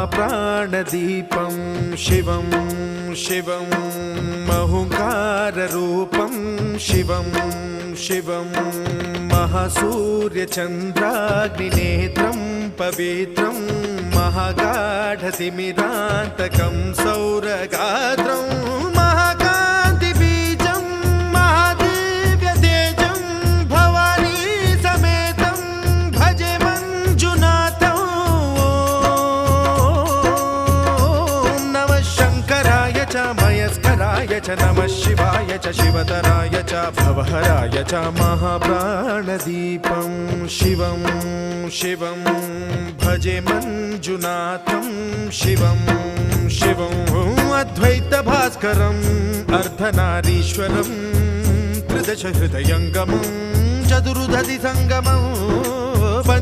महाप्राणदीपं शिवं शिवं महुङ्काररूपं शिवं शिवं महासूर्यचन्द्राग्निनेत्रं पवित्रं महागाढतिमिरान्तकं सौरगात्रं महाकान्तिबीजं महादिव्यतेजं भवानी समेतं भजे मञ्जुनाथं। ॐ नमः शङ्कराय च मयस्कराय च नमः शिवाय च शिवतराय च भवहराय च महाप्राणदीपं शिवं शिवं भजे मञ्जुनाथं शिवं शिवं अद्वैतभास्करम् अर्धनारीश्वरं त्रिदशहृदयङ्गमं चतुर्दधिसङ्गमम्